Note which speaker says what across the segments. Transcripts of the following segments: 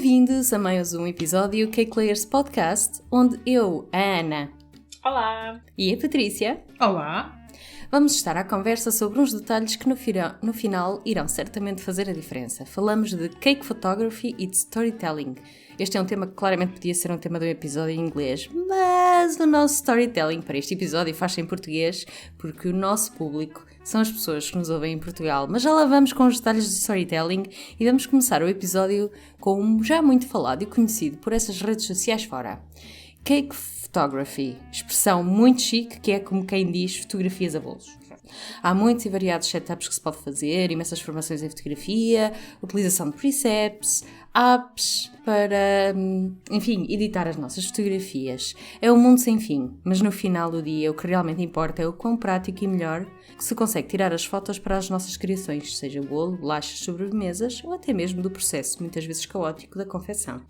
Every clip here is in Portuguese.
Speaker 1: Bem-vindos a mais um episódio Cake Layers Podcast, onde eu, a Ana,
Speaker 2: olá,
Speaker 1: e a Patrícia,
Speaker 3: olá,
Speaker 1: vamos estar à conversa sobre uns detalhes que no final irão certamente fazer a diferença. Falamos de cake photography e de storytelling. Este é um tema que claramente podia ser um tema de um episódio em inglês, mas o nosso storytelling para este episódio faz-se em português, porque o nosso público são as pessoas que nos ouvem em Portugal. Mas já lá vamos com os detalhes de storytelling e vamos começar o episódio com um já muito falado e conhecido por essas redes sociais fora. Cake photography, expressão muito chique que é como quem diz fotografias a bolos. Há muitos e variados setups que se pode fazer, imensas formações em fotografia, utilização de presets, apps para, enfim, editar as nossas fotografias. É um mundo sem fim, mas no final do dia o que realmente importa é o quão prático e melhor que se consegue tirar as fotos para as nossas criações, seja bolo, bolachas, sobremesas ou até mesmo do processo, muitas vezes caótico, da confecção.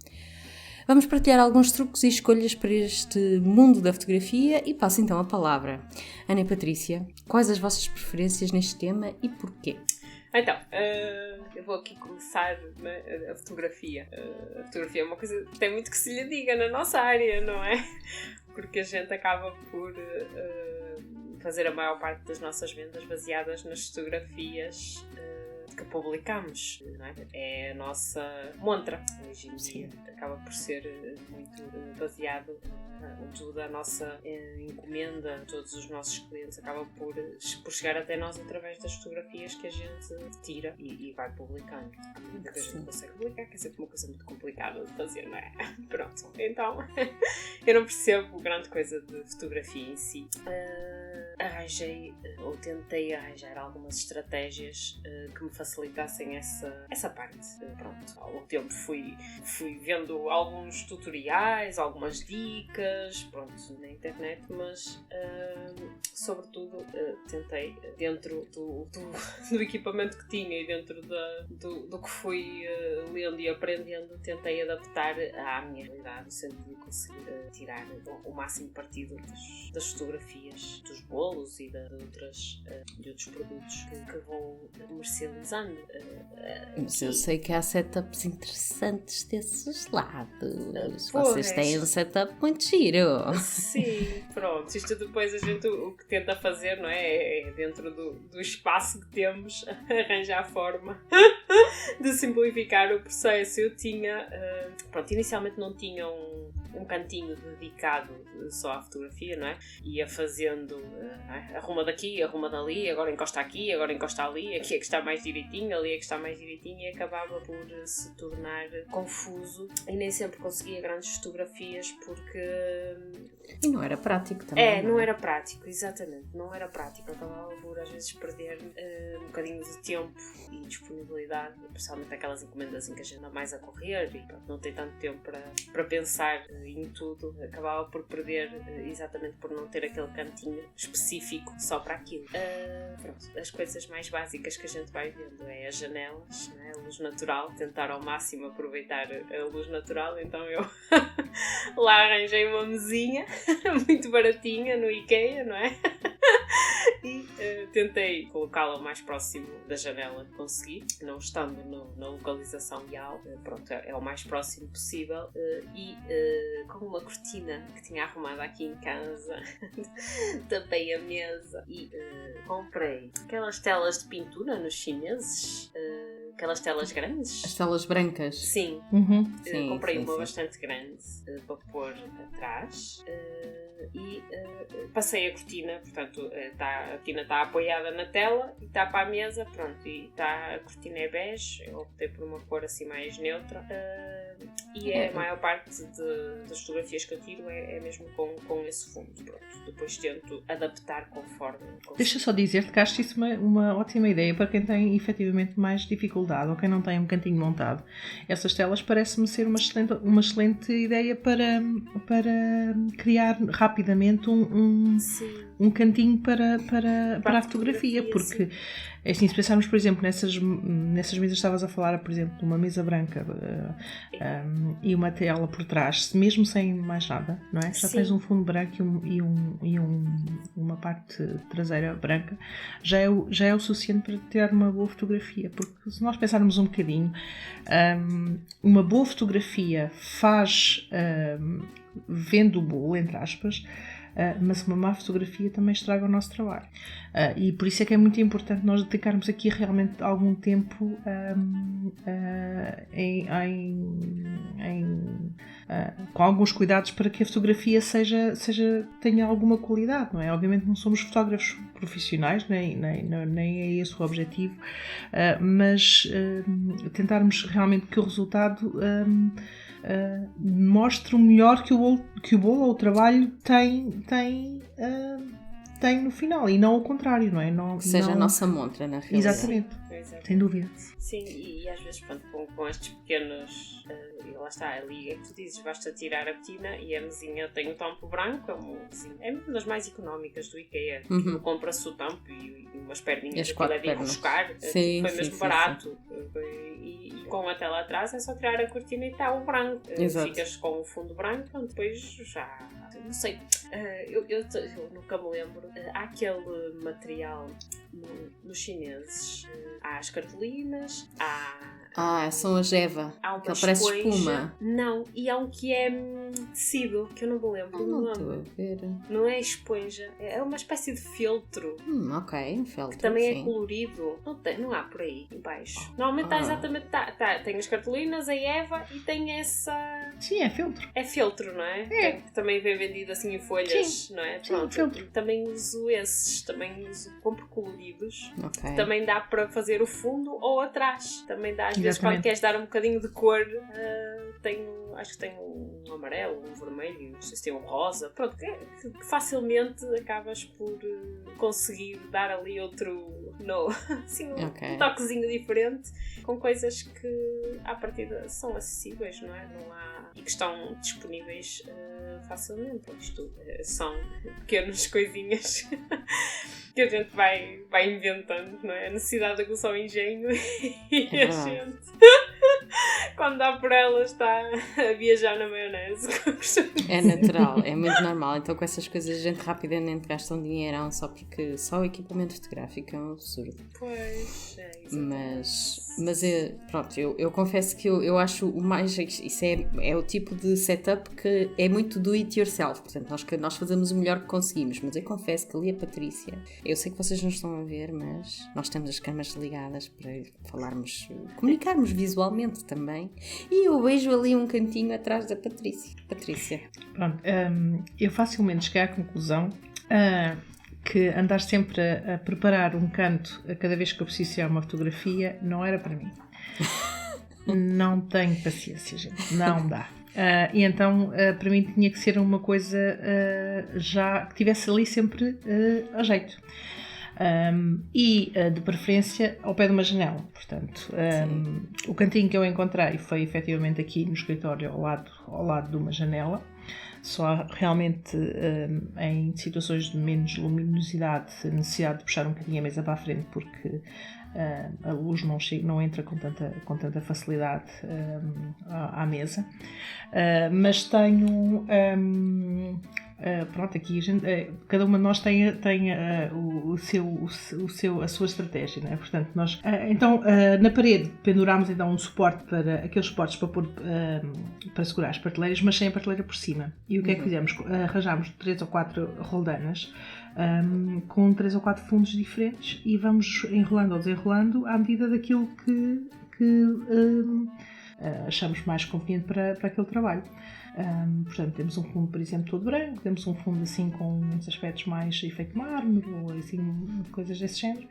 Speaker 1: Vamos partilhar alguns truques e escolhas para este mundo da fotografia e passo então a palavra. Ana e Patrícia, quais as vossas preferências neste tema e porquê?
Speaker 2: Então, eu vou aqui começar a fotografia. A fotografia é uma coisa que tem muito que se lhe diga na nossa área, não é? Porque a gente acaba por fazer a maior parte das nossas vendas baseadas nas fotografias que publicamos, não é? É a nossa montra. Hoje em dia acaba por ser muito baseado toda a nossa encomenda, todos os nossos clientes acabam por chegar até nós através das fotografias que a gente tira e vai publicando. Que a gente consegue publicar, que é sempre uma coisa muito complicada de fazer, não é? Pronto, então eu não percebo grande coisa de fotografia em si. Arranjei ou tentei arranjar algumas estratégias que me facilitassem essa parte. Pronto, ao longo do tempo fui vendo alguns tutoriais, algumas dicas, pronto, na internet, mas sobretudo tentei dentro do equipamento que tinha e dentro do que fui lendo e aprendendo, tentei adaptar à minha realidade, no sentido de conseguir tirar o máximo partido das fotografias, dos bolos e de outros produtos que vou comercializando.
Speaker 1: Mas eu sei que há setups interessantes desses lados.
Speaker 2: Pois.
Speaker 1: Vocês têm um setup muito giro.
Speaker 2: Sim, pronto. Isto depois a gente o que tenta fazer, não é? É dentro do espaço que temos, arranjar a forma de simplificar o processo. Eu tinha, inicialmente não tinha um cantinho dedicado só à fotografia, não é? Ia fazendo, arruma daqui, arruma dali, agora encosta aqui, agora encosta ali, aqui é que está mais direitinho, ali é que está mais direitinho, e acabava por se tornar confuso e nem sempre conseguia grandes fotografias porque...
Speaker 1: E não era prático também.
Speaker 2: não era prático, exatamente, não era prático. Acabava por às vezes perder um bocadinho de tempo e disponibilidade, principalmente aquelas encomendas em que a gente anda mais a correr e não tem tanto tempo para pensar em tudo. Acabava por perder exatamente por não ter aquele cantinho específico só para aquilo. As coisas mais básicas que a gente vai vendo é as janelas, né? A luz natural, tentar ao máximo aproveitar a luz natural. Então eu lá arranjei uma mesinha muito baratinha no IKEA, não é? E tentei colocá-la o mais próximo da janela que consegui, não estando na localização ideal, pronto, é o mais próximo possível, e com uma cortina que tinha arrumada aqui em casa, tapei a mesa e comprei aquelas telas de pintura nos chineses, aquelas telas grandes.
Speaker 1: As telas brancas?
Speaker 2: Sim.
Speaker 1: Sim,
Speaker 2: comprei uma
Speaker 1: sim.
Speaker 2: bastante grande para pôr atrás e passei a cortina, portanto a cortina está apoiada na tela e está para a mesa, pronto, e a cortina é bege, eu optei por uma cor assim mais neutra e a maior parte das fotografias que eu tiro é mesmo com esse fundo, pronto. Depois tento adaptar conforme consigo.
Speaker 3: Deixa só dizer-te que acho isso uma ótima ideia para quem tem efetivamente mais dificuldade ou quem não tem um cantinho montado. Essas telas parece-me ser uma excelente ideia para criar rapidamente um um cantinho para a fotografia, porque
Speaker 2: sim.
Speaker 3: é assim, se pensarmos, por exemplo, nessas mesas, estavas a falar, por exemplo, de uma mesa branca e uma tela por trás, mesmo sem mais nada, não é? Já
Speaker 2: Sim.
Speaker 3: tens um fundo branco e uma parte traseira branca, já é o suficiente para tirar uma boa fotografia, porque se nós pensarmos um bocadinho, uma boa fotografia faz vendo o bolo, entre aspas, mas uma má fotografia também estraga o nosso trabalho. E por isso é que é muito importante nós dedicarmos aqui realmente algum tempo com alguns cuidados para que a fotografia tenha alguma qualidade, não é? Obviamente não somos fotógrafos profissionais, nem é esse o objetivo, mas tentarmos realmente que o resultado mostre o melhor que o bolo ou o trabalho tem no final, e não o contrário, não é?
Speaker 1: Que seja a nossa montra, na realidade.
Speaker 3: Exatamente, sem dúvida.
Speaker 2: Sim, e às vezes pronto, com estes pequenos, e lá está, ali é que tu dizes, basta tirar a patina e a mesinha tem o tampo branco, é uma das mais económicas do IKEA, que compra-se o tampo e umas perninhas que devem buscar, foi mesmo barato. E com a tela atrás é só tirar a cortina e está o branco. Ficas com o fundo branco, então depois já... Não sei, eu nunca me lembro. Há aquele material nos chineses, há as cartolinas,
Speaker 1: são a Geva, que parece espuma.
Speaker 2: Não, e há um que é tecido, que eu não me lembro.
Speaker 1: Não estou a ver.
Speaker 2: Não é esponja, é uma espécie de feltro.
Speaker 1: Ok, um feltro.
Speaker 2: Que também é colorido. Não há por aí, em baixo. Normalmente está exatamente. Tem as cartolinas, a Eva e tem essa.
Speaker 3: Sim, é feltro.
Speaker 2: É feltro, não é? Que também vem vendido assim em folhas, sim, não é? Pronto, feltro. Também uso esses, compro coloridos.
Speaker 1: Okay.
Speaker 2: Também dá para fazer o fundo ou atrás. Também dá, às vezes, quando queres dar um bocadinho de cor, acho que tem um amarelo, um vermelho, não sei se tem um rosa. Pronto, que facilmente acabas por conseguir dar ali outro. Um toquezinho diferente, com coisas que à partida são acessíveis, não é? E que estão disponíveis facilmente. Isto são pequenas coisinhas que a gente vai inventando, não é? A necessidade aguça o engenho e a gente, quando dá por ela, está a viajar na maionese.
Speaker 1: É natural, é muito normal. Então com essas coisas a gente rapidamente gasta um dinheirão só porque só o equipamento fotográfico é um absurdo.
Speaker 2: Pois,
Speaker 1: mas eu confesso que eu acho o mais... Isso é o tipo de setup que é muito do it yourself. Portanto, nós fazemos o melhor que conseguimos. Mas eu confesso que ali a Patrícia... Eu sei que vocês não estão a ver, mas nós temos as câmaras ligadas para comunicarmos visualmente também. E eu vejo ali um cantinho atrás da Patrícia.
Speaker 3: Pronto, eu facilmente cheguei à conclusão que andar sempre a preparar um canto a cada vez que eu preciso tirar uma fotografia não era para mim. Não tenho paciência, gente. Não dá. E então, para mim, tinha que ser uma coisa já que estivesse ali sempre a jeito. De preferência ao pé de uma janela. Portanto, o cantinho que eu encontrei foi efetivamente aqui no escritório, ao lado de uma janela. Só realmente em situações de menos luminosidade, necessidade de puxar um bocadinho a mesa para a frente, porque a luz não entra com tanta facilidade à mesa. Mas tenho... pronto, aqui cada uma de nós tem a sua estratégia, não é? Portanto, nós na parede pendurámos então um suporte para aqueles suportes para pôr para segurar as prateleiras, mas sem a prateleira por cima. E o que é que fizemos? Arranjámos 3 ou 4 roldanas com 3 ou 4 fundos diferentes e vamos enrolando ou desenrolando à medida daquilo que achamos mais conveniente para aquele trabalho. Portanto, temos um fundo, por exemplo, todo branco, temos um fundo assim com uns aspectos mais efeito mármore ou assim, coisas desse género,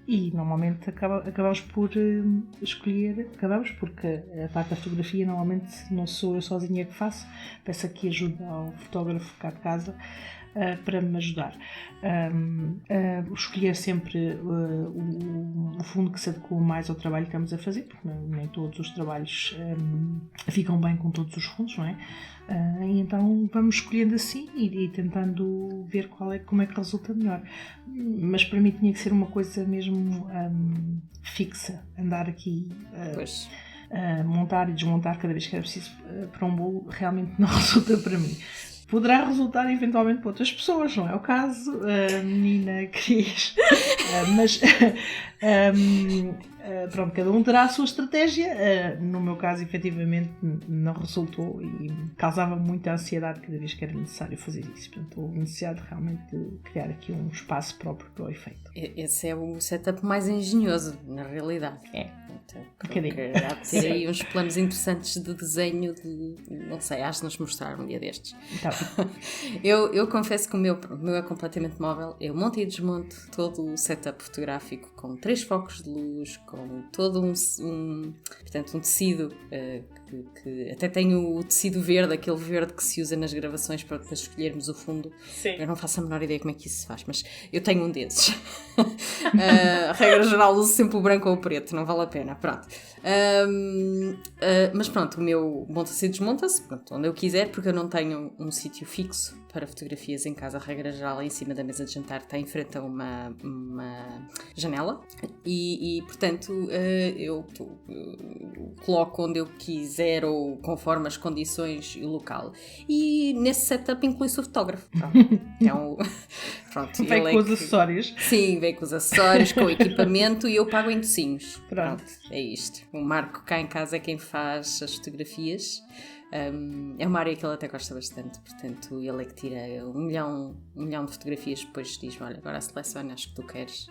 Speaker 3: e normalmente acabamos por escolher, porque a parte da fotografia normalmente não sou eu sozinha que faço, peço aqui ajuda ao fotógrafo cá de casa para me ajudar. Escolher sempre o fundo que se adequa mais ao trabalho que estamos a fazer, porque nem todos os trabalhos ficam bem com todos os os fundos, não é? E então vamos escolhendo assim e tentando ver como é que resulta melhor. Mas para mim tinha que ser uma coisa mesmo fixa, andar aqui montar e desmontar cada vez que era preciso para um bolo, realmente não resulta para mim. Poderá resultar eventualmente para outras pessoas, não é o caso, menina Cris, mas pronto, cada um terá a sua estratégia. No meu caso, efetivamente, não resultou e causava muita ansiedade cada vez que era necessário fazer isso. Portanto, houve necessidade realmente de criar aqui um espaço próprio para o efeito.
Speaker 1: Esse é o setup mais engenhoso, na realidade. Porque há de ter aí uns planos interessantes de desenho, não sei, acho que nos mostrar um dia destes.
Speaker 3: Tá.
Speaker 1: Eu confesso que o meu é completamente móvel. Eu monto e desmonto todo o setup fotográfico com 3 focos de luz, com todo um tecido que até tem o tecido verde, aquele verde que se usa nas gravações para depois escolhermos o fundo.
Speaker 2: Sim.
Speaker 1: Eu não faço a menor ideia como é que isso se faz, mas eu tenho um desses. A regra geral uso sempre o branco ou o preto, não vale a pena, pronto. Mas pronto, o meu monta-se e desmonta-se, onde eu quiser, porque eu não tenho um sítio fixo para fotografias em casa. A regra geral em cima da mesa de jantar está em frente a uma janela e portanto eu coloco onde eu quiser ou conforme as condições e o local. E nesse setup inclui-se o fotógrafo. Então, pronto,
Speaker 3: vem com os acessórios.
Speaker 1: Sim, vem com os acessórios, com o equipamento e eu pago em docinhos. Pronto, é isto. O Marco cá em casa é quem faz as fotografias. É uma área que ele até gosta bastante, portanto ele é que tira 1 milhão de fotografias, depois diz, olha, agora seleciona as que tu queres,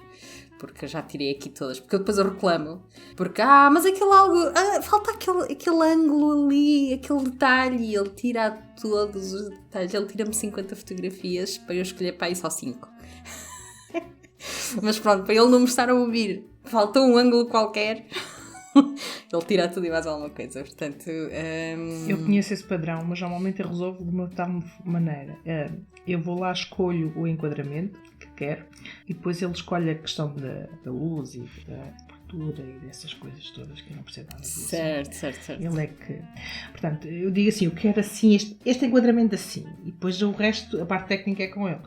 Speaker 1: porque eu já tirei aqui todas, porque depois eu reclamo, porque mas aquele algo, falta aquele ângulo ali, aquele detalhe, e ele tira todos os detalhes, ele tira-me 50 fotografias para eu escolher para aí só 5. Mas pronto, para ele não me estar a ouvir, faltou um ângulo qualquer. Ele tira tudo e mais alguma coisa, portanto...
Speaker 3: Eu conheço esse padrão, mas normalmente eu resolvo de uma tal maneira. Eu vou lá, escolho o enquadramento que quero e depois ele escolhe a questão da luz e da abertura e dessas coisas todas que eu não percebo nada disso.
Speaker 1: Certo.
Speaker 3: Ele é que... Portanto, eu digo assim, eu quero assim, este enquadramento assim, e depois o resto, a parte técnica é com ele.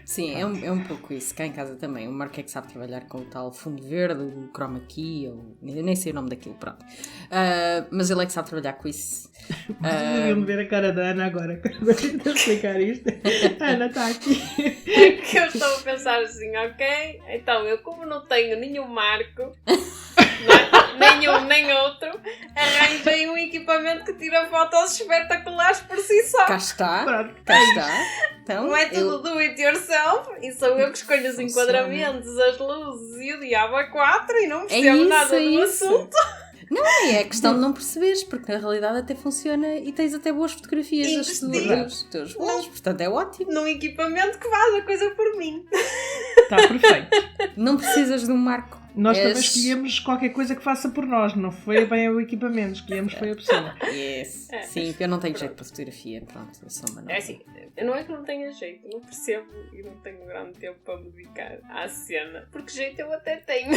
Speaker 1: Sim, é um pouco isso. Cá em casa também. O Marco é que sabe trabalhar com o tal fundo verde, o chroma key, eu nem sei o nome daquilo, pronto. Mas ele é que sabe trabalhar com isso.
Speaker 3: Deviam ver a cara da Ana agora, quando eu tento explicar isto. A Ana está aqui.
Speaker 2: Que eu estou a pensar assim, ok? Então, eu como não tenho nenhum Marco, nenhum nem outro, arranjei um equipamento que tira fotos espetaculares por si só.
Speaker 1: Cá está.
Speaker 3: Pronto.
Speaker 1: Cá está. Então,
Speaker 2: não é tudo do it yourself, e sou eu que escolho os enquadramentos, as luzes e o diabo a 4 e não percebo nada do assunto.
Speaker 1: Não, é questão de não perceberes, porque na realidade até funciona e tens até boas fotografias dos teus bolos, portanto é ótimo.
Speaker 2: Num equipamento que faz a coisa por mim.
Speaker 3: Está perfeito.
Speaker 1: Não precisas de um Marco.
Speaker 3: Nós também escolhemos qualquer coisa que faça por nós, não foi bem o equipamento, escolhemos foi a pessoa.
Speaker 1: Yes. Sim, porque eu não tenho jeito para fotografia, pronto, eu sou uma nova.
Speaker 2: É assim, não é que não tenha jeito, não percebo e não tenho grande tempo para me dedicar à cena, porque jeito eu até tenho.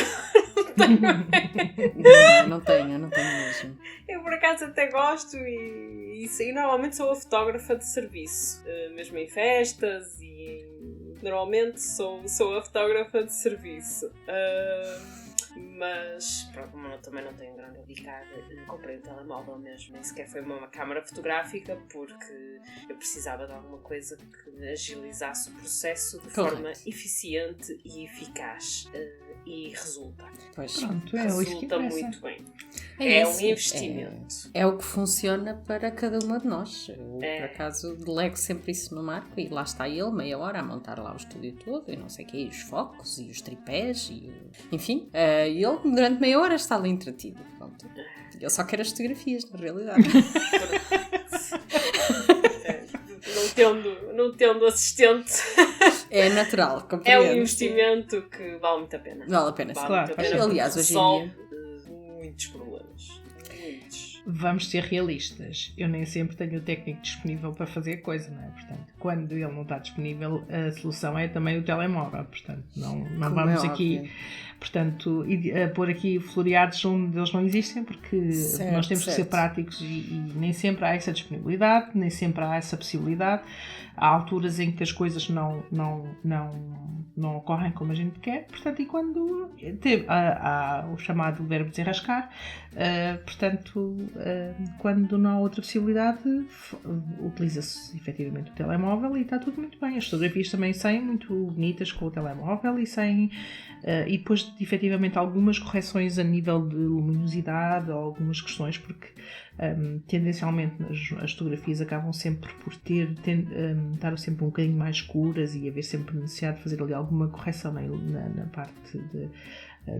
Speaker 1: Não tenho mesmo.
Speaker 2: Eu por acaso até gosto e normalmente sou a fotógrafa de serviço, mesmo em festas e normalmente sou a fotógrafa de serviço. Mas pronto, como eu também não tenho grande a dedicar, comprei um telemóvel mesmo, nem sequer foi uma câmara fotográfica, porque eu precisava de alguma coisa que agilizasse o processo de forma eficiente e eficaz, e resulta.
Speaker 1: Pois.
Speaker 3: Pronto,
Speaker 2: resulta muito bem. É um investimento.
Speaker 1: É o que funciona para cada uma de nós. Eu, por acaso, delego sempre isso no Marco e lá está ele, meia hora, a montar lá o estúdio todo e não sei o quê, e os focos e os tripés e enfim. E ele, durante meia hora, está ali entretido. Pronto. Eu só quero as fotografias, na realidade.
Speaker 2: Não tendo assistente.
Speaker 1: É natural, compreendo.
Speaker 2: É um investimento que vale muito a pena.
Speaker 1: Vale a pena,
Speaker 3: claro.
Speaker 1: Aliás, hoje em dia...
Speaker 2: Muitos problemas. Muitos.
Speaker 3: vamos ser realistas. Eu nem sempre tenho o técnico disponível para fazer a coisa, não é? Portanto, quando ele não está disponível, a solução é também o telemóvel. Portanto, não vamos aqui... Portanto, pôr aqui floreados onde eles não existem, porque nós temos que ser práticos e nem sempre há essa disponibilidade, nem sempre há essa possibilidade. Há alturas em que as coisas não ocorrem como a gente quer, portanto, e quando há o chamado verbo desenrascar, portanto, quando não há outra possibilidade, utiliza-se efetivamente o telemóvel e está tudo muito bem. As fotografias também saem muito bonitas com o telemóvel e depois, efetivamente, algumas correções a nível de luminosidade ou algumas questões, porque tendencialmente as fotografias acabam sempre por estar sempre um bocadinho mais escuras e haver sempre necessidade de fazer ali alguma correção na parte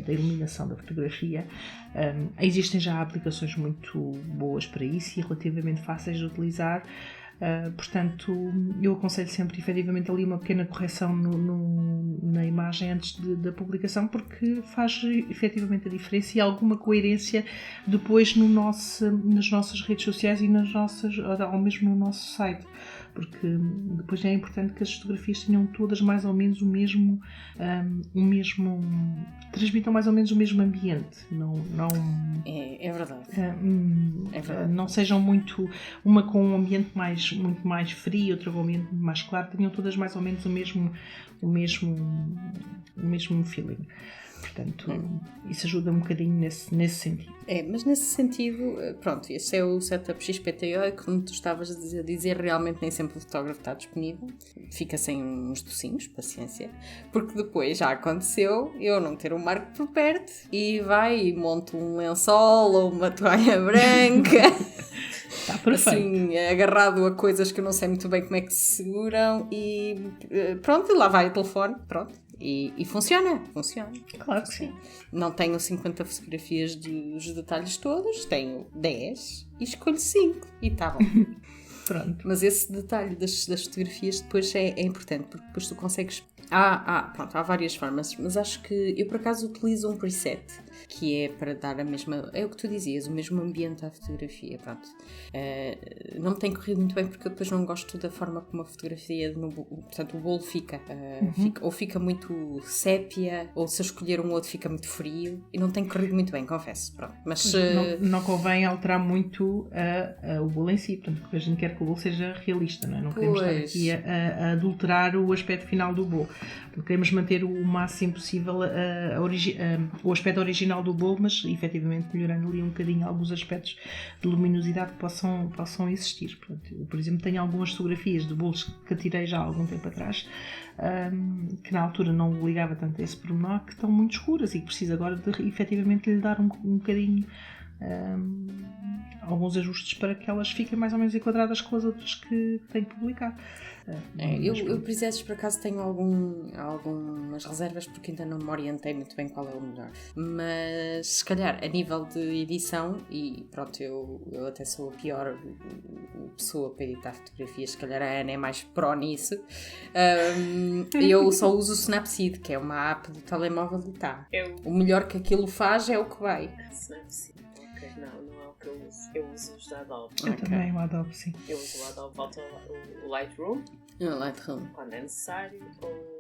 Speaker 3: da iluminação da fotografia. Existem já aplicações muito boas para isso e relativamente fáceis de utilizar. Portanto, eu aconselho sempre efetivamente ali uma pequena correção na imagem antes da publicação, porque faz efetivamente a diferença e alguma coerência depois nas nossas redes sociais e ou mesmo no nosso site, porque depois é importante que as fotografias tenham todas mais ou menos transmitam mais ou menos o mesmo ambiente,
Speaker 1: É verdade.
Speaker 3: É verdade. Não sejam muito uma com um ambiente muito mais frio, outra com um ambiente muito mais claro, tenham todas mais ou menos o mesmo feeling. Portanto, isso ajuda um bocadinho nesse sentido.
Speaker 1: Mas nesse sentido, pronto, esse é o setup XPTO, como tu estavas a dizer, realmente nem sempre o fotógrafo está disponível, fica sem uns docinhos, paciência, porque depois já aconteceu eu não ter o Marco por perto e vai e monto um lençol ou uma toalha branca.
Speaker 3: Está perfeito.
Speaker 1: Assim, agarrado a coisas que eu não sei muito bem como é que se seguram e pronto, lá vai o telefone, pronto. E funciona.
Speaker 3: Claro que sim.
Speaker 1: Não tenho 50 fotografias dos detalhes todos, tenho 10 e escolho 5 e está bom.
Speaker 3: Pronto.
Speaker 1: Mas esse detalhe das fotografias depois é importante, porque depois tu consegues... Pronto, há várias formas, mas acho que eu por acaso utilizo um preset, que é para dar a mesma... É o que tu dizias, o mesmo ambiente à fotografia, pronto. Não me tem corrido muito bem porque eu depois não gosto da forma como a fotografia, portanto o bolo fica. Ou fica muito sépia, ou se eu escolher um outro fica muito frio, e não tem corrido muito bem, confesso, pronto. Mas...
Speaker 3: Não convém alterar muito o bolo em si, portanto, porque a gente quer que o bolo seja realista, não é? Não queremos estar aqui a adulterar o aspecto final do bolo. Queremos manter o máximo possível o aspecto original do bolo, mas efetivamente melhorando ali um bocadinho alguns aspectos de luminosidade que possam existir. Portanto, eu, por exemplo, tenho algumas fotografias de bolos que tirei já há algum tempo atrás, que na altura não ligava tanto a esse pormenor, que estão muito escuras e que preciso agora de efetivamente lhe dar um bocadinho alguns ajustes para que elas fiquem mais ou menos enquadradas com as outras que tenho publicado.
Speaker 1: Eu presets por acaso tenho algumas reservas porque ainda não me orientei muito bem qual é o melhor, mas se calhar a nível de edição, e pronto, eu até sou a pior pessoa para editar fotografias, se calhar a Ana é mais pró nisso. Eu só uso o Snapseed, que é uma app do telemóvel e tá. O melhor que aquilo faz é o que vai.
Speaker 2: Snapseed, ok, não é o que eu uso. Eu uso os da Adobe.
Speaker 3: Eu também, o Adobe, sim.
Speaker 2: Eu uso o Adobe, volto o Lightroom.
Speaker 1: Lightroom.
Speaker 2: Quando é necessário, ou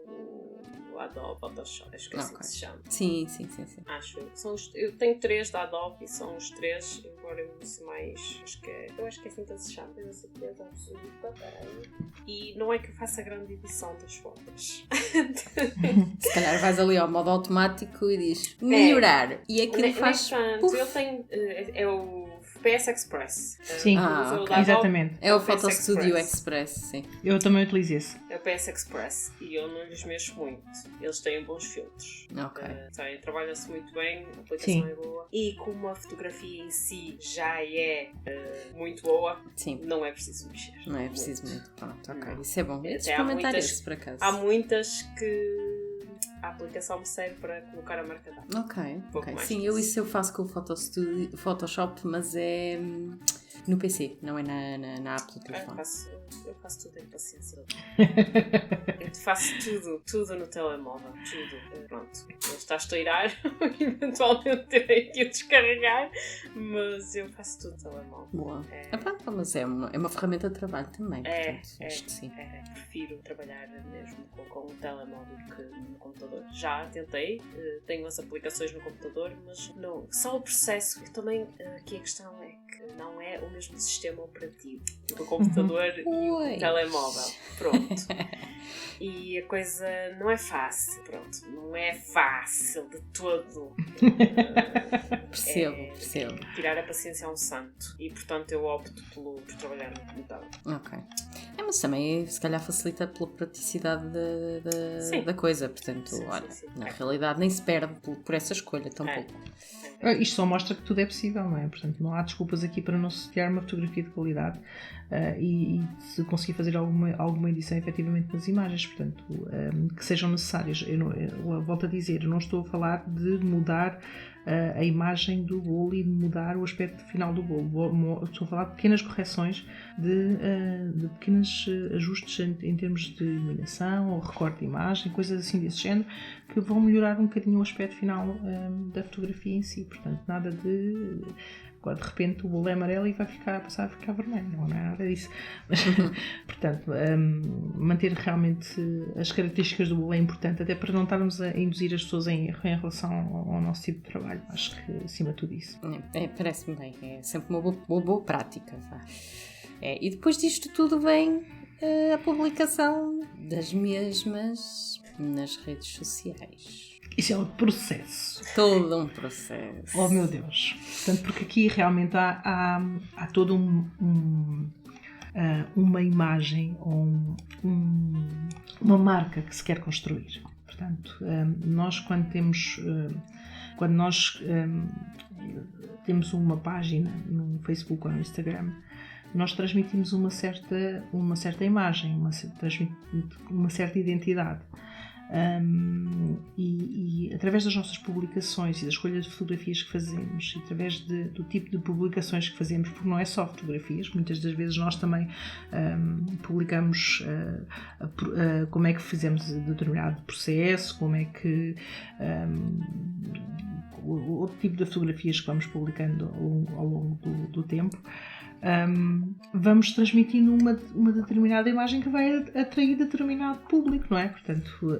Speaker 2: o Adobe Photoshop, acho que é assim que se chama.
Speaker 1: Sim.
Speaker 2: Acho eu tenho 3 da Adobe e são os 3, embora eu use mais, eu acho que é assim que se chama, tenho a certeza absoluta, e não é que eu faça grande edição das fotos.
Speaker 1: Se calhar vais ali ao modo automático e diz melhorar, e aquilo faz...
Speaker 2: Eu tenho, é o PS Express.
Speaker 3: Sim, exatamente.
Speaker 1: É o Photo Studio Express, sim.
Speaker 3: Eu também utilizo esse.
Speaker 2: É o PS Express e eu não lhes mexo muito. Eles têm bons filtros. Trabalha-se muito bem, a aplicação é boa. E como a fotografia em si já é muito boa, não é preciso mexer.
Speaker 1: Não é preciso muito. Pronto, ok. Isso é bom.
Speaker 2: Experimentar
Speaker 1: esse, por acaso.
Speaker 2: Há muitas que... A aplicação me serve para colocar a marca d'água.
Speaker 1: Ok. Sim, eu faço com o Photoshop, mas é no PC, não é na app do telefone.
Speaker 2: Eu faço tudo em paciência. Portanto, faço tudo no telemóvel. Tudo. Pronto. Ele está a estourar. Eventualmente terei que o descarregar. Mas eu faço tudo no telemóvel.
Speaker 1: Boa. Mas é uma ferramenta de trabalho também. Portanto, acho que sim.
Speaker 2: Prefiro trabalhar mesmo com o telemóvel que no computador. Já tentei. Tenho as aplicações no computador, mas não. Só o processo. E também aqui a questão é que não é o mesmo sistema operativo do computador e o telemóvel. Pronto. E a coisa não é fácil. Pronto. Não é fácil de todo.
Speaker 1: Percebo.
Speaker 2: Tirar a paciência a um santo. E portanto eu opto por trabalhar no computador.
Speaker 1: Ok. Mas também se calhar facilita pela praticidade da coisa. Portanto, sim. Na realidade nem se perde por essa escolha tampouco.
Speaker 3: Isto só mostra que tudo é possível, não é? Portanto, não há desculpas aqui para não se tirar uma fotografia de qualidade e se conseguir fazer alguma edição efetivamente nas imagens, portanto, que sejam necessárias. Eu volto a dizer, eu não estou a falar de mudar a imagem do bolo e de mudar o aspecto final do bolo. Estou a falar de pequenas correções, de pequenos ajustes em termos de iluminação ou recorte de imagem, coisas assim desse género, que vão melhorar um bocadinho o aspecto final da fotografia em si. Portanto, nada de repente o bolo é amarelo e vai passar a ficar vermelho, não é nada disso. Mas, portanto, manter realmente as características do bolo é importante, até para não estarmos a induzir as pessoas em erro em relação ao nosso tipo de trabalho. Acho que acima de tudo isso.
Speaker 1: Parece-me bem, é sempre uma boa prática. E depois disto tudo vem a publicação das mesmas nas redes sociais.
Speaker 3: Isso é um processo.
Speaker 1: Todo um processo.
Speaker 3: Oh meu Deus. Portanto, porque aqui realmente há toda uma imagem ou uma marca que se quer construir. Portanto, nós quando nós temos uma página no Facebook ou no Instagram, nós transmitimos uma certa imagem, uma certa identidade. E através das nossas publicações e da escolha de fotografias que fazemos e através do tipo de publicações que fazemos, porque não é só fotografias, muitas das vezes nós também publicamos como é que fizemos determinado processo, como é que outro tipo de fotografias que vamos publicando ao longo do tempo. Vamos transmitindo uma determinada imagem que vai atrair determinado público, não é? Portanto,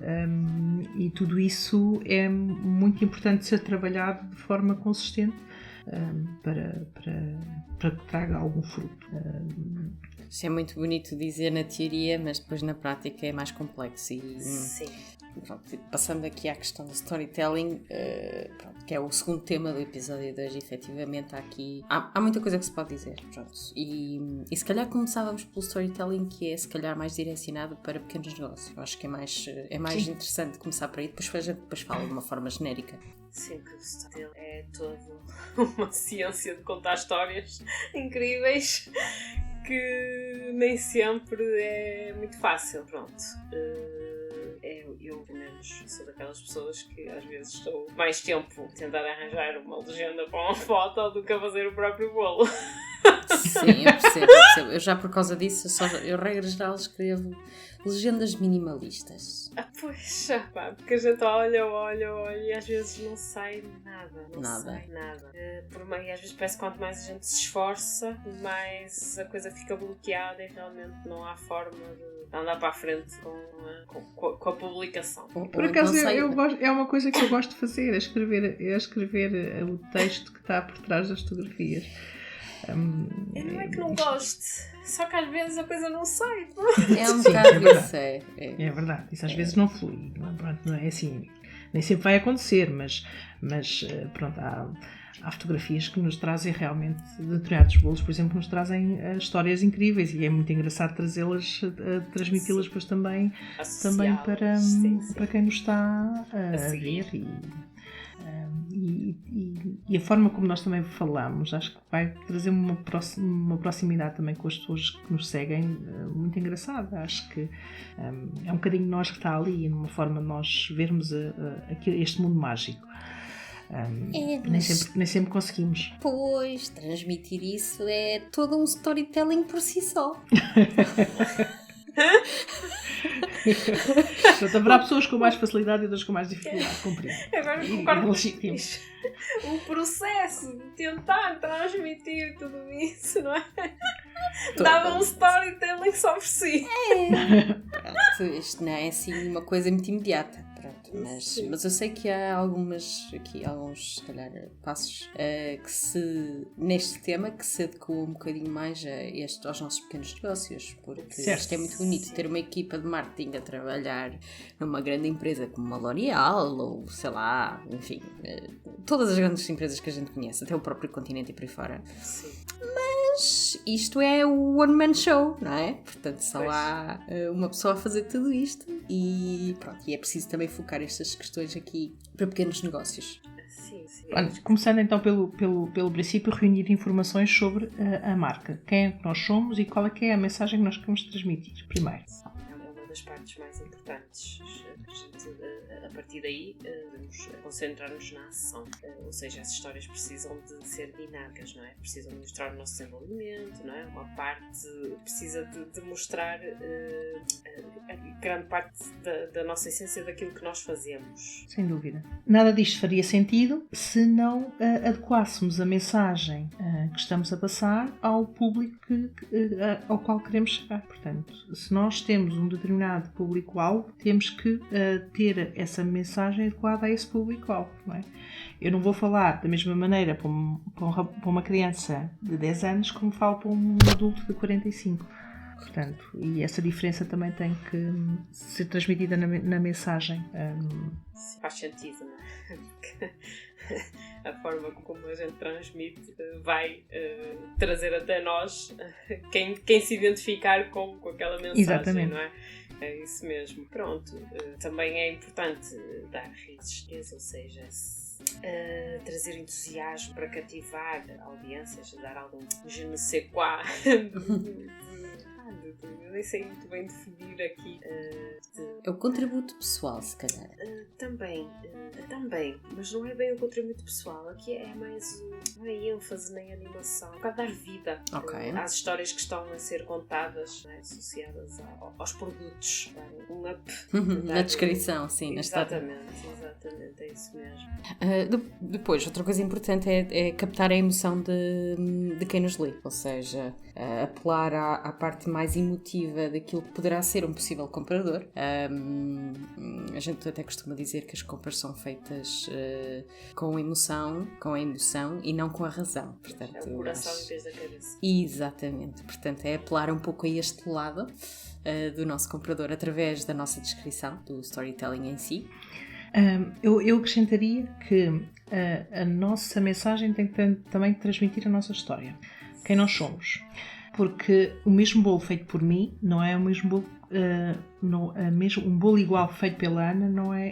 Speaker 3: e tudo isso é muito importante ser trabalhado de forma consistente para que traga algum fruto.
Speaker 1: Isso é muito bonito dizer na teoria, mas depois na prática é mais complexo.
Speaker 2: Sim.
Speaker 1: Pronto, passando aqui à questão do storytelling, que é o segundo tema do episódio de hoje, efetivamente há muita coisa que se pode dizer, pronto. E se calhar começávamos pelo storytelling, que é se calhar mais direcionado para pequenos negócios. Eu acho que é mais interessante começar por aí, depois fala de uma forma genérica.
Speaker 2: Sim, que o storytelling é toda uma ciência de contar histórias incríveis que nem sempre é muito fácil, pronto. Eu, pelo menos, sou daquelas pessoas que às vezes estou mais tempo a tentar arranjar uma legenda para uma foto do que a fazer o próprio bolo.
Speaker 1: Sim, eu percebo. Eu já por causa disso, eu regra geral escrevo legendas minimalistas.
Speaker 2: Pois, porque a gente olha e às vezes não sai nada. Sai nada. Por meio, às vezes parece que quanto mais a gente se esforça, mais a coisa fica bloqueada e realmente não há forma de andar para a frente com a publicação.
Speaker 3: Por acaso, é uma coisa que eu gosto de fazer, é escrever o texto que está por trás das fotografias.
Speaker 2: Eu não é que não goste, só que às vezes a coisa não sai.
Speaker 1: É um bocado isso,
Speaker 3: É verdade, isso às vezes não flui. Não é assim, nem sempre vai acontecer, mas pronto, há fotografias que nos trazem realmente determinados bolos, por exemplo, que nos trazem histórias incríveis e é muito engraçado transmiti-las depois também para quem nos está a ver e a forma como nós também falamos, acho que vai trazer uma proximidade também com as pessoas que nos seguem muito engraçada. Acho que é um bocadinho nós que está ali, numa forma de nós vermos este mundo mágico. Nem sempre conseguimos.
Speaker 1: Pois, transmitir isso é todo um storytelling por si só.
Speaker 3: Portanto, haverá pessoas com mais facilidade e outras com mais dificuldade, compreendo.
Speaker 2: Agora concordo com isso. O processo de tentar transmitir tudo isso, não é? Dava um storytelling só por si.
Speaker 1: Pronto, isto não é assim uma coisa muito imediata. Pronto, mas eu sei que há alguns, se calhar, passos neste tema que se adequam um bocadinho mais aos nossos pequenos negócios, porque isto é muito bonito, ter uma equipa de marketing a trabalhar numa grande empresa como uma L'Oréal ou, sei lá, enfim, todas as grandes empresas que a gente conhece, até o próprio Continente e por aí fora.
Speaker 2: Sim.
Speaker 1: Mas isto é o one-man show, não é? Portanto, só há uma pessoa a fazer tudo isto e pronto, e é preciso também focar estas questões aqui para pequenos negócios.
Speaker 2: Sim, sim.
Speaker 3: Começando então pelo princípio, reunir informações sobre a marca. Quem é que nós somos e qual é que é a mensagem que nós queremos transmitir, primeiro.
Speaker 2: É uma das partes mais importantes. A partir daí, devemos concentrar-nos na ação. Ou seja, as histórias precisam de ser dinâmicas, não é? Precisam de mostrar o nosso desenvolvimento, não é? Uma parte precisa de mostrar grande parte da nossa essência daquilo que nós fazemos.
Speaker 3: Sem dúvida. Nada disto faria sentido se não adequássemos a mensagem que estamos a passar ao público ao qual queremos chegar. Portanto, se nós temos um determinado público-alvo, temos que ter essa mensagem adequada a esse público-alvo, não é? Eu não vou falar da mesma maneira para uma criança de 10 anos como falo para um adulto de 45. Portanto, e essa diferença também tem que ser transmitida na mensagem.
Speaker 2: Faz sentido, não é? Porque a forma como a gente transmite vai trazer até nós quem se identificar com aquela mensagem. Exatamente. Não é? É isso mesmo. Pronto. Também é importante dar resistência, ou seja, trazer entusiasmo para cativar audiências, dar algum je ne sais quoi. Eu nem sei muito bem definir aqui.
Speaker 1: É o contributo pessoal, se calhar.
Speaker 2: Também, mas não é bem o contributo pessoal. Aqui é mais não é ênfase nem animação, para dar vida às histórias que estão a ser contadas, né, associadas aos produtos. Dar um up.
Speaker 1: Na descrição, sim.
Speaker 2: Exatamente, é isso mesmo.
Speaker 1: Depois, outra coisa importante é captar a emoção de quem nos lê, ou seja, apelar à parte mais emotiva daquilo que poderá ser um possível comprador. A gente até costuma dizer que as compras são feitas com a emoção e não com a razão. Portanto,
Speaker 2: é o coração em vez da cabeça.
Speaker 1: Exatamente. Portanto, é apelar um pouco a este lado do nosso comprador através da nossa descrição, do storytelling em si.
Speaker 3: Eu acrescentaria que a nossa mensagem tem que também transmitir a nossa história. Quem nós somos. Porque o mesmo bolo feito por mim não é o mesmo bolo, um bolo igual feito pela Ana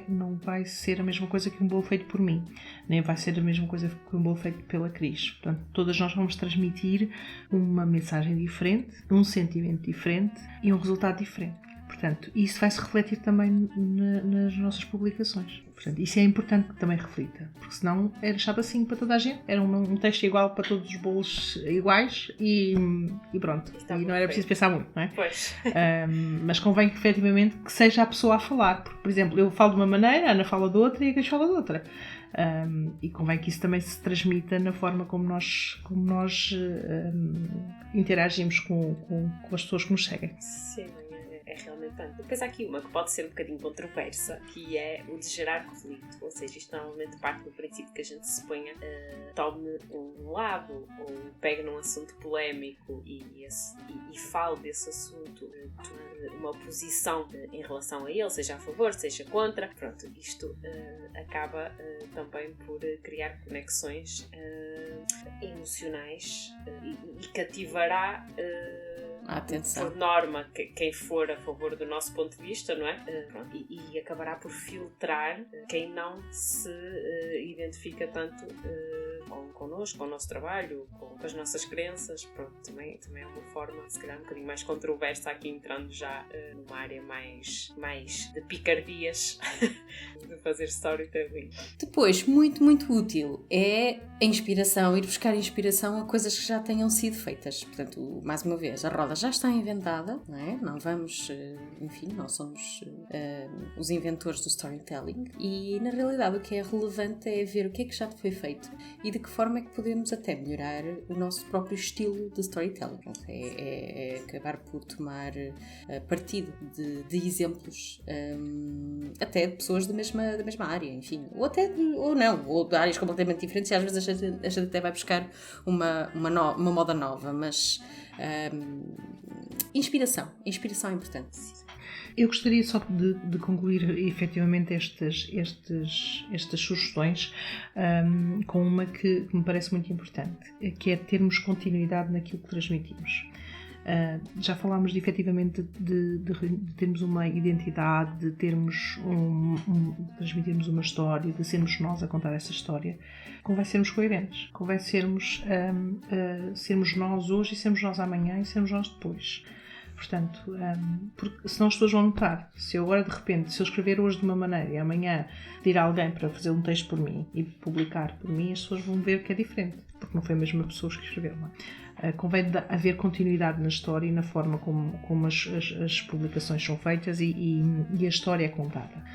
Speaker 3: não vai ser a mesma coisa que um bolo feito por mim, nem vai ser a mesma coisa que um bolo feito pela Cris. Portanto, todas nós vamos transmitir uma mensagem diferente, um sentimento diferente e um resultado diferente. Portanto, isso vai se refletir também nas nossas publicações. Portanto, isso é importante que também reflita, porque senão era chato assim para toda a gente, era um texto igual para todos os bolos iguais e pronto. E não era preciso pensar muito, não é?
Speaker 2: Pois.
Speaker 3: Mas convém que efetivamente que seja a pessoa a falar, porque, por exemplo, eu falo de uma maneira, a Ana fala de outra e a Cris fala de outra. E convém que isso também se transmita na forma como nós interagimos com as pessoas que nos seguem.
Speaker 2: Sim. É realmente tanto. Depois há aqui uma que pode ser um bocadinho controversa, que é o de gerar conflito. Ou seja, isto normalmente parte do princípio que a gente se ponha, tome um lado ou pegue num assunto polémico e fale desse assunto, uma posição em relação a ele, seja a favor, seja contra. Pronto, isto acaba também por criar conexões emocionais e cativará
Speaker 1: atenção.
Speaker 2: Por norma, quem for a favor do nosso ponto de vista, não é? E acabará por filtrar quem não se identifica tanto connosco, com o nosso trabalho, com as nossas crenças. Pronto, também é uma forma, se calhar um bocadinho mais controversa, aqui entrando já numa área mais de picardias de fazer storytelling.
Speaker 1: Depois, muito, muito útil é a inspiração, ir buscar inspiração a coisas que já tenham sido feitas. Portanto, mais uma vez, a roda já está inventada, não é? Não vamos, enfim, não somos os inventores do storytelling, e na realidade o que é relevante é ver o que é que já foi feito e de que forma é que podemos até melhorar o nosso próprio estilo de storytelling. É acabar por tomar partido de exemplos até de pessoas da mesma área, enfim, ou de áreas completamente diferentes, e às vezes a gente até vai buscar uma moda nova, mas inspiração é importante.
Speaker 3: Eu gostaria só de concluir efetivamente estas sugestões com uma que me parece muito importante, que é termos continuidade naquilo que transmitimos. Já falámos efetivamente de termos uma identidade, de termos de transmitirmos uma história, de sermos nós a contar essa história. Convém sermos coerentes, convém sermos nós hoje e sermos nós amanhã e sermos nós depois. Portanto, porque senão as pessoas vão notar. Se eu agora de repente, se eu escrever hoje de uma maneira e amanhã pedir a alguém para fazer um texto por mim e publicar por mim, as pessoas vão ver que é diferente, porque não foi a mesma pessoa que escreveu. Não é? Convém haver continuidade na história e na forma como as publicações são feitas e a história é contada.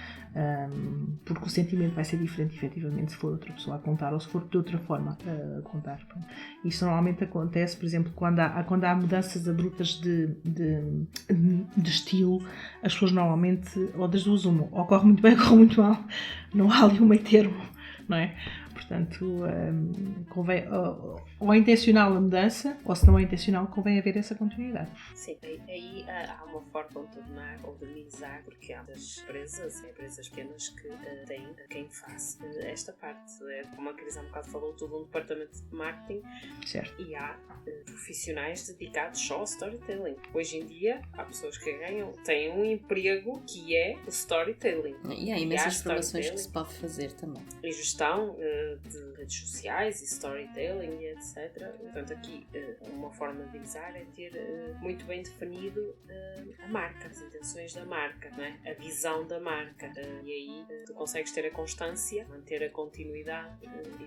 Speaker 3: Porque o sentimento vai ser diferente, efetivamente, se for outra pessoa a contar ou se for de outra forma a contar. Isso normalmente acontece, por exemplo, quando há mudanças abruptas de estilo, as pessoas normalmente, ou das duas uma, ou corre muito bem ou corre muito mal, não há ali um meio termo, não é? Portanto, convém, ou é intencional a mudança, ou se não é intencional, convém haver essa continuidade.
Speaker 2: Sim, aí há uma forma de tornar ou de minimizar, porque há muitas empresas pequenas que têm quem faça esta parte. Como a Cris há um bocado falou, todo um departamento de marketing.
Speaker 3: Certo.
Speaker 2: E há profissionais dedicados só ao storytelling. Hoje em dia, há pessoas que têm um emprego que é o storytelling.
Speaker 1: E há imensas formações que se pode fazer também.
Speaker 2: E gestão de redes sociais e storytelling e etc. Portanto, aqui uma forma de visar é ter muito bem definido a marca, as intenções da marca, não é? A visão da marca. E aí tu consegues ter a constância, manter a continuidade,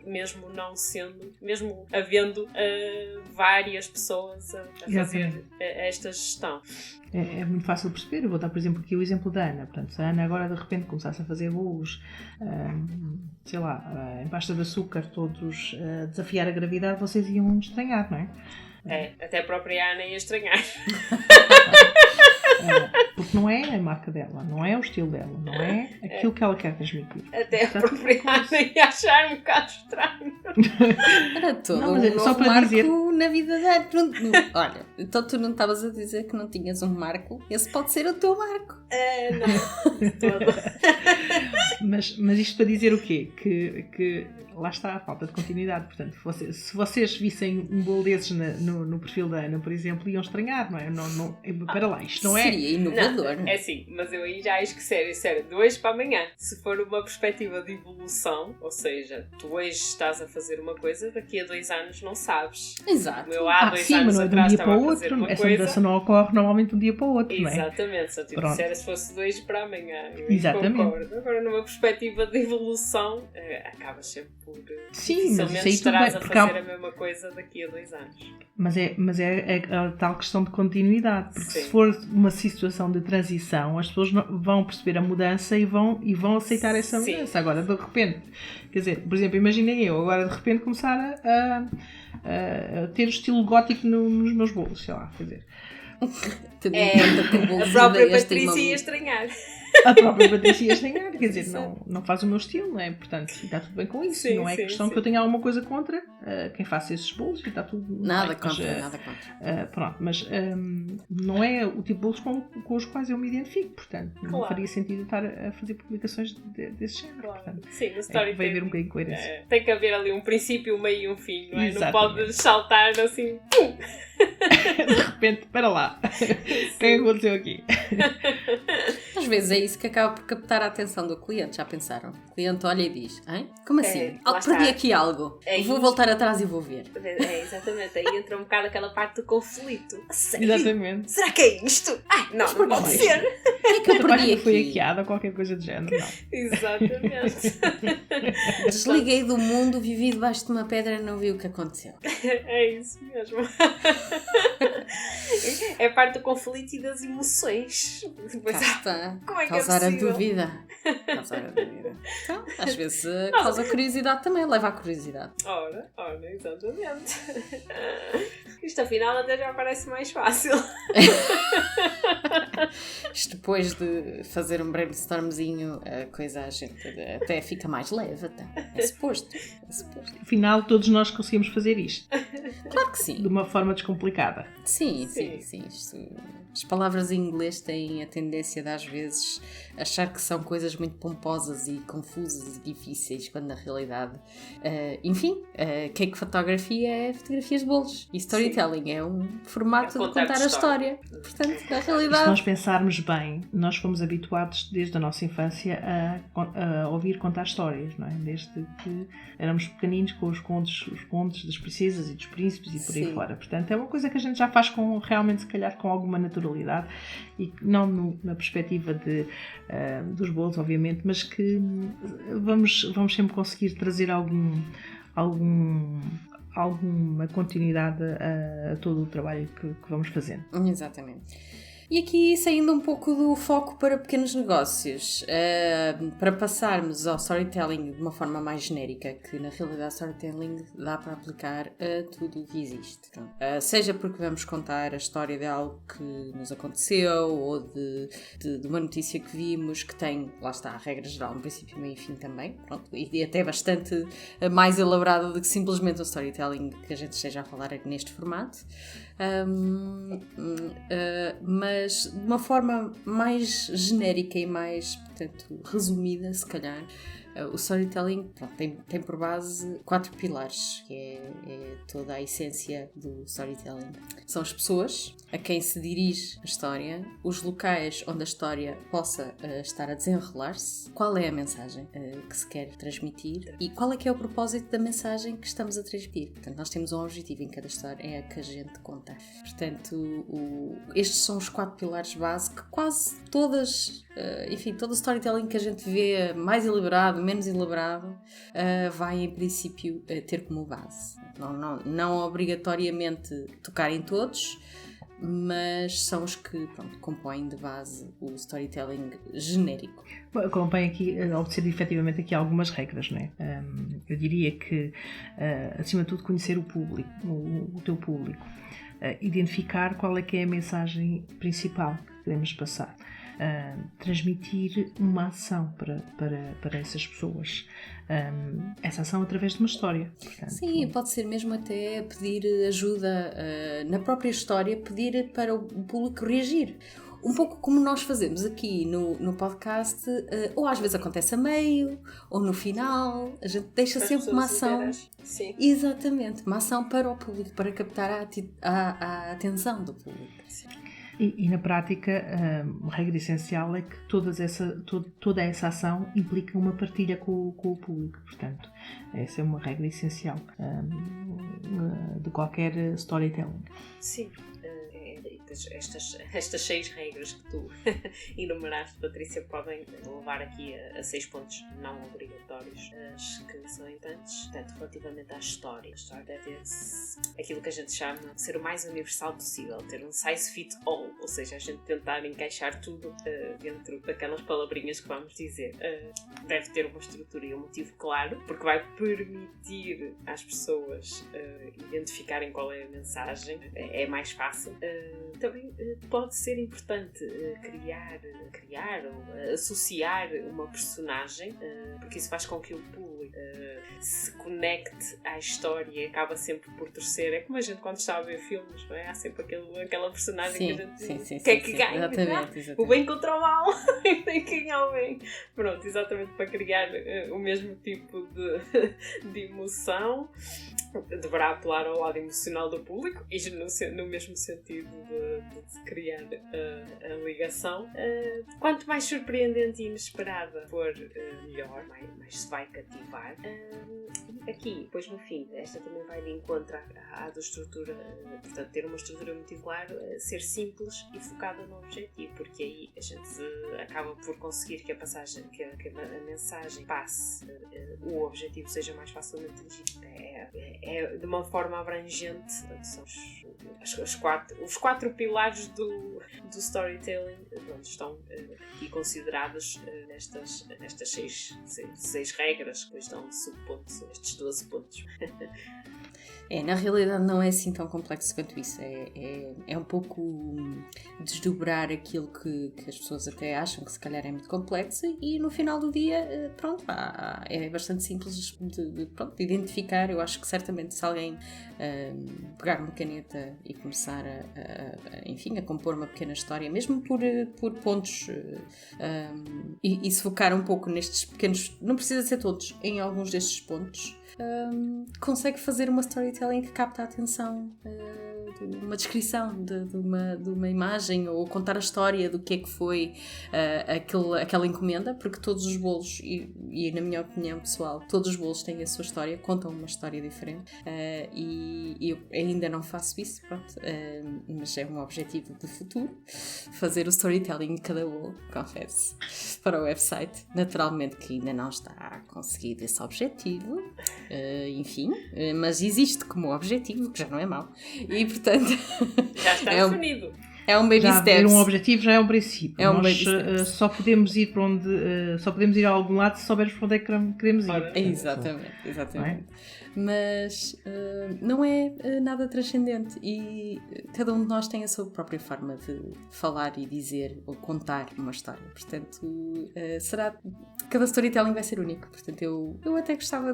Speaker 2: mesmo havendo várias pessoas a fazer esta gestão.
Speaker 3: É muito fácil de perceber. Eu vou dar, por exemplo, aqui o exemplo da Ana. Portanto, se a Ana agora de repente começasse a fazer bolos, sei lá, em pasta de açúcar, todos a desafiar a gravidade, vocês iam estranhar, não é?
Speaker 2: Até a própria Ana ia estranhar.
Speaker 3: Porque não é a marca dela, não é o estilo dela, não é aquilo que ela quer transmitir.
Speaker 2: Até a própria Ana ia achar um bocado estranho.
Speaker 1: Era todo um
Speaker 3: só para
Speaker 1: marco
Speaker 3: dizer...
Speaker 1: na vida dela. Olha, então tu não estavas a dizer que não tinhas um marco? Esse pode ser o teu marco.
Speaker 2: Não, de todo.
Speaker 3: Mas isto para dizer o quê? Que lá está a falta de continuidade. Portanto, se vocês vissem um bolo desses no perfil da Ana, por exemplo, iam estranhar, não é? Não, para lá, isto não é...
Speaker 1: Seria inovador.
Speaker 2: Não, é sim, mas eu aí já acho que sério, de hoje para amanhã. Se for uma perspectiva de evolução, ou seja, tu hoje estás a fazer uma coisa, daqui a 2 anos não sabes.
Speaker 1: Exato.
Speaker 2: Como eu há 2
Speaker 3: sim,
Speaker 2: anos
Speaker 3: mas não é de um
Speaker 2: atrás
Speaker 3: dia para
Speaker 2: estava
Speaker 3: o
Speaker 2: a fazer
Speaker 3: outro.
Speaker 2: uma
Speaker 3: Essa
Speaker 2: coisa...
Speaker 3: mudança não ocorre normalmente de um dia para o outro,
Speaker 2: Exatamente, se eu te dissesse se fosse de hoje para amanhã. Eu concordo. Agora, numa perspectiva de evolução, acabas sempre por...
Speaker 3: Sim, mas isso aí
Speaker 2: estarás a fazer a mesma coisa daqui a 2 anos.
Speaker 3: Mas é a tal questão de continuidade, porque
Speaker 2: Sim.
Speaker 3: se for uma situação de transição, as pessoas vão perceber a mudança e vão aceitar essa
Speaker 2: Sim.
Speaker 3: mudança. Agora, de repente, quer dizer, por exemplo, imaginem eu agora de repente começar a ter o estilo gótico nos meus bolos, sei lá, quer dizer.
Speaker 2: A própria Patrícia ia estranhar.
Speaker 3: A própria Patrícia ia estranhar, quer dizer, não faz o meu estilo, não é? Portanto, está tudo bem com isso.
Speaker 2: Sim,
Speaker 3: não é questão que eu tenha alguma coisa contra quem faça esses bolos e está tudo
Speaker 1: nada
Speaker 3: bem.
Speaker 1: Contra.
Speaker 3: Pronto, mas não é o tipo de bolos com os quais eu me identifico, portanto, não faria sentido estar a fazer publicações desse género.
Speaker 2: Claro.
Speaker 3: Portanto,
Speaker 2: sim, no story
Speaker 3: vai haver um bocadinho de coerência.
Speaker 2: Tem que haver ali um princípio, um meio e um fim, não é?
Speaker 3: Exatamente.
Speaker 2: Não pode saltar assim, pum!
Speaker 3: De repente, para lá, o que é que aconteceu aqui?
Speaker 1: Às vezes é isso que acaba por captar a atenção do cliente, já pensaram? O cliente olha e diz, hein? Como assim? Perdi aqui algo. Vou voltar atrás e vou ver.
Speaker 2: Exatamente, aí entra um bocado aquela parte do conflito.
Speaker 3: Sério? Exatamente.
Speaker 2: Será que é isto? Não pode ser.
Speaker 1: O que é que eu perdi aqui?
Speaker 3: Foi hackeada ou qualquer coisa do género, não.
Speaker 2: Exatamente.
Speaker 1: Desliguei do mundo, vivi debaixo de uma pedra e não vi o que aconteceu.
Speaker 2: É isso mesmo. É parte do conflito e das emoções.
Speaker 1: Cá está.
Speaker 2: Como é que
Speaker 1: Causar
Speaker 2: é
Speaker 1: a
Speaker 2: possível?
Speaker 1: dúvida. Então, às vezes causa curiosidade também, leva à curiosidade.
Speaker 2: Ora, exatamente. Isto afinal até já parece mais fácil.
Speaker 1: Isto depois de fazer um brainstormzinho, a coisa a gente até fica mais leve. Até. É suposto.
Speaker 3: Afinal, todos nós conseguimos fazer isto.
Speaker 1: Claro que sim.
Speaker 3: De uma forma descomplicada.
Speaker 1: Sim. As palavras em inglês têm a tendência de, às vezes, achar que são coisas muito pomposas e confusas e difíceis, quando na realidade, cake photography é fotografias de bolos. E storytelling é um formato de contar a história. Portanto, na realidade...
Speaker 3: Se nós pensarmos bem, nós fomos habituados desde a nossa infância a ouvir contar histórias, não é? Desde que éramos pequeninos, com os contos das princesas e dos príncipes e por aí fora. Portanto, é uma coisa que a gente já faz realmente, se calhar, com alguma naturalidade e não na perspectiva dos bolos, obviamente, mas que vamos sempre conseguir trazer alguma continuidade a todo o trabalho que vamos fazendo.
Speaker 1: Exatamente. E aqui, saindo um pouco do foco para pequenos negócios, para passarmos ao storytelling de uma forma mais genérica, que na realidade storytelling dá para aplicar a tudo o que existe. Seja porque vamos contar a história de algo que nos aconteceu, ou de uma notícia que vimos, que tem, lá está, a regra geral, no princípio, meio e fim também, pronto, e até bastante mais elaborado do que simplesmente o storytelling que a gente esteja a falar neste formato. Mas de uma forma mais genérica e mais, portanto, resumida, se calhar, o storytelling tem por base 4 pilares, que é toda a essência do storytelling. São as pessoas a quem se dirige a história, os locais onde a história possa estar a desenrolar-se, qual é a mensagem que se quer transmitir e qual é que é o propósito da mensagem que estamos a transmitir. Portanto, nós temos um objetivo em cada história, é a que a gente conta. Portanto, estes são os 4 pilares base que quase todas, todo o storytelling que a gente vê mais elaborado, menos elaborado, vai em princípio ter como base. Não obrigatoriamente tocar em todos, mas são os que compõem de base o storytelling genérico.
Speaker 3: Bom, compõe aqui, obedecer efetivamente aqui algumas regras, não é? Eu diria que, acima de tudo, conhecer o público, o teu público, identificar qual é que é a mensagem principal que queremos passar. Transmitir uma ação para essas pessoas. Essa ação através de uma história. Portanto,
Speaker 1: sim, pode ser mesmo até pedir ajuda na própria história, pedir para o público reagir. Um pouco como nós fazemos aqui no podcast, ou às vezes acontece a meio, ou no final, a gente deixa sempre uma ação.
Speaker 2: Sim.
Speaker 1: Exatamente, uma ação para o público, para captar a atenção do público. Sim.
Speaker 3: E na prática, a regra essencial é que toda essa ação implica uma partilha com o público. Portanto, essa é uma regra essencial de qualquer storytelling.
Speaker 2: Sim. Estas 6 regras que tu enumeraste, Patrícia, podem levar aqui a 6 pontos não obrigatórios, que são importantes, tanto relativamente à história. A história deve ter aquilo que a gente chama de ser o mais universal possível, ter um size fit all, ou seja, a gente tentar encaixar tudo dentro daquelas palavrinhas que vamos dizer. Deve ter uma estrutura e um motivo claro, porque vai permitir às pessoas identificarem qual é a mensagem, é mais fácil. Também pode ser importante criar ou associar uma personagem, porque isso faz com que o público se conecte à história e acaba sempre por torcer. É como a gente quando está a ver filmes, não é? Há sempre aquela personagem que a gente quer que ganhe. Exatamente. O bem contra o mal e tem que ganhar o bem. Pronto, exatamente para criar o mesmo tipo de emoção. deverá apelar ao lado emocional do público e no mesmo sentido de criar a ligação. Quanto mais surpreendente e inesperada for, melhor, mais se vai cativar. Aqui, depois no fim, esta também vai de encontro à da estrutura, portanto, ter uma estrutura muito clara, ser simples e focada no objetivo, porque aí a gente acaba por conseguir que a passagem, que a mensagem passe, o objetivo seja mais facilmente atingido. É de uma forma abrangente, portanto, são os quatro pilares do storytelling, pronto, estão aqui considerados nestas 6 regras, que depois dão subpontos, estes 12 pontos.
Speaker 1: Na realidade não é assim tão complexo quanto isso. É um pouco desdobrar aquilo que as pessoas até acham que se calhar é muito complexo e no final do dia, pronto, é bastante simples de identificar. Eu acho que certamente se alguém pegar uma caneta e começar a compor uma pequena história, mesmo por pontos, e se focar um pouco nestes pequenos, não precisa ser todos, em alguns destes pontos, consegue fazer uma storytelling que capta a atenção, uma descrição de uma imagem, ou contar a história do que é que foi aquela encomenda, porque todos os bolos, e na minha opinião pessoal, todos os bolos têm a sua história, contam uma história diferente, e eu ainda não faço isso, pronto, mas é um objetivo de futuro, fazer o storytelling de cada bolo, confesso, para o website. Naturalmente que ainda não está conseguido esse objetivo, mas existe como objetivo, que já não é mau, e portanto
Speaker 2: já está definido.
Speaker 1: É um baby steps.
Speaker 3: Ter um objetivo já é um princípio.
Speaker 1: Nós
Speaker 3: só podemos ir para onde, só podemos ir a algum lado se soubermos para onde é que queremos ir.
Speaker 1: Exatamente. Mas não é nada transcendente e cada um de nós tem a sua própria forma de falar e dizer ou contar uma história. Portanto, cada storytelling vai ser único. Portanto, eu até gostava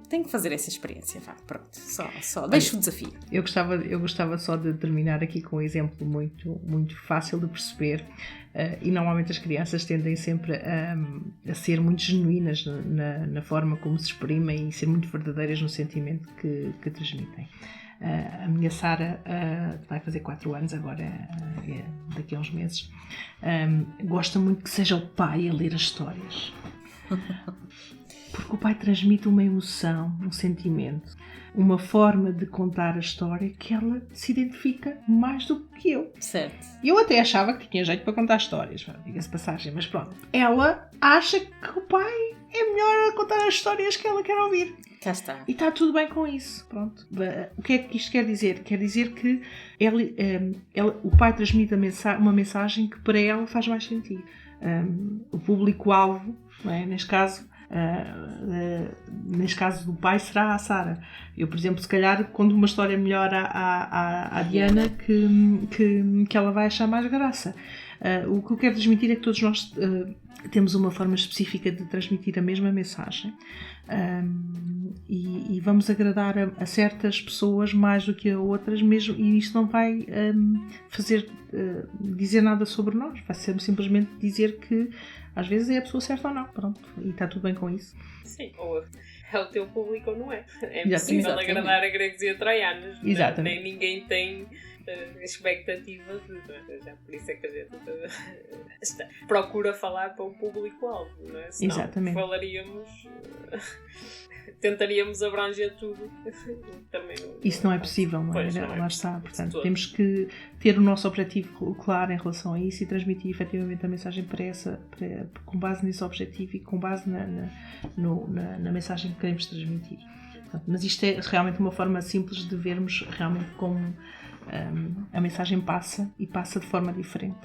Speaker 1: tenho que fazer essa experiência. Pronto, só deixo o desafio.
Speaker 3: Eu gostava só de terminar aqui com um exemplo muito, muito fácil de perceber. E normalmente as crianças tendem sempre a ser muito genuínas na forma como se exprimem e ser muito verdadeiras no sentimento que transmitem. A minha Sara vai fazer 4 anos agora, daqui a uns meses, gosta muito que seja o pai a ler as histórias, porque o pai transmite uma emoção, um sentimento, uma forma de contar a história que ela se identifica mais do que eu.
Speaker 1: Certo.
Speaker 3: Eu até achava que tinha jeito para contar histórias, diga-se passagem, mas pronto. Ela acha que o pai é melhor a contar as histórias que ela quer ouvir.
Speaker 1: Cá está.
Speaker 3: E está tudo bem com isso. Pronto. O que é que isto quer dizer? Quer dizer que o pai transmite uma mensagem que para ela faz mais sentido. O público-alvo, não é? Neste caso do pai, será a Sara. Eu, por exemplo, se calhar conto uma história melhor à Diana que ela vai achar mais graça. O que eu quero transmitir é que todos nós temos uma forma específica de transmitir a mesma mensagem, e vamos agradar a certas pessoas mais do que a outras mesmo, e isto não vai dizer nada sobre nós, vai ser simplesmente dizer que às vezes é a pessoa certa ou não, pronto, e está tudo bem com isso.
Speaker 2: Sim, ou é o teu público ou não é. É impossível agradar a gregos e a troianos.
Speaker 3: Exatamente.
Speaker 2: Nem ninguém tem expectativas, já por isso é que a gente procura falar para o público-alvo, não é? Senão
Speaker 3: exatamente.
Speaker 2: Tentaríamos abranger tudo. Também
Speaker 3: isso não é possível, não é?
Speaker 2: Pois, não é.
Speaker 3: Lá está, portanto, temos que ter o nosso objetivo claro em relação a isso e transmitir efetivamente a mensagem com base nesse objetivo e com base na mensagem que queremos transmitir. Portanto, mas isto é realmente uma forma simples de vermos realmente como a mensagem passa de forma diferente,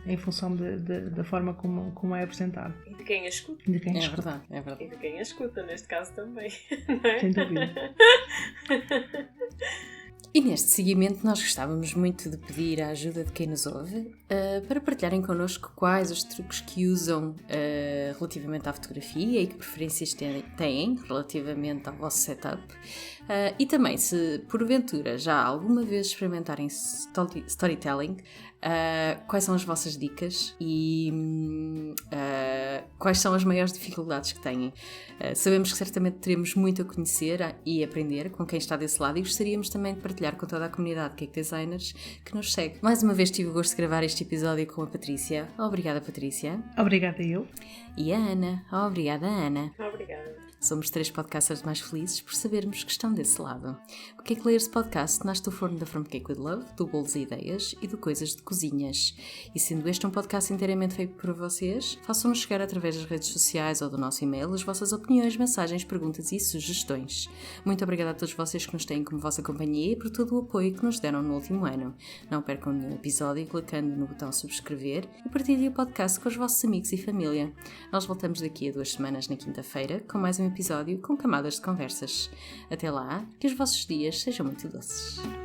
Speaker 3: em função da forma como é apresentada.
Speaker 2: E de quem a escuta.
Speaker 1: Verdade.
Speaker 2: E de quem a escuta, neste caso também. Não é?
Speaker 3: Sem dúvida.
Speaker 1: E neste seguimento nós gostávamos muito de pedir a ajuda de quem nos ouve para partilharem connosco quais os truques que usam relativamente à fotografia e que preferências têm relativamente ao vosso setup. E também, se porventura já alguma vez experimentarem storytelling, quais são as vossas dicas e quais são as maiores dificuldades que têm. Sabemos que certamente teremos muito a conhecer e aprender com quem está desse lado e gostaríamos também de partilhar com toda a comunidade de Cake Designers que nos segue. Mais uma vez tive o gosto de gravar este episódio com a Patrícia. Obrigada, Patrícia.
Speaker 3: Obrigada eu.
Speaker 1: E a Ana. Obrigada, Ana.
Speaker 2: Obrigada.
Speaker 1: Somos 3 podcasters mais felizes por sabermos que estão desse lado. O Cake Layers Podcast nasce do forno da From Cake with Love, do Bolos e Ideias e do Coisas de Cozinhas. E sendo este um podcast inteiramente feito por vocês, façam-nos chegar através das redes sociais ou do nosso e-mail as vossas opiniões, mensagens, perguntas e sugestões. Muito obrigada a todos vocês que nos têm como vossa companhia e por todo o apoio que nos deram no último ano. Não percam nenhum episódio clicando no botão subscrever e partilhem o podcast com os vossos amigos e família. Nós voltamos daqui a 2 semanas na quinta-feira com mais um episódio com camadas de conversas. Até lá, que os vossos dias sejam muito doces.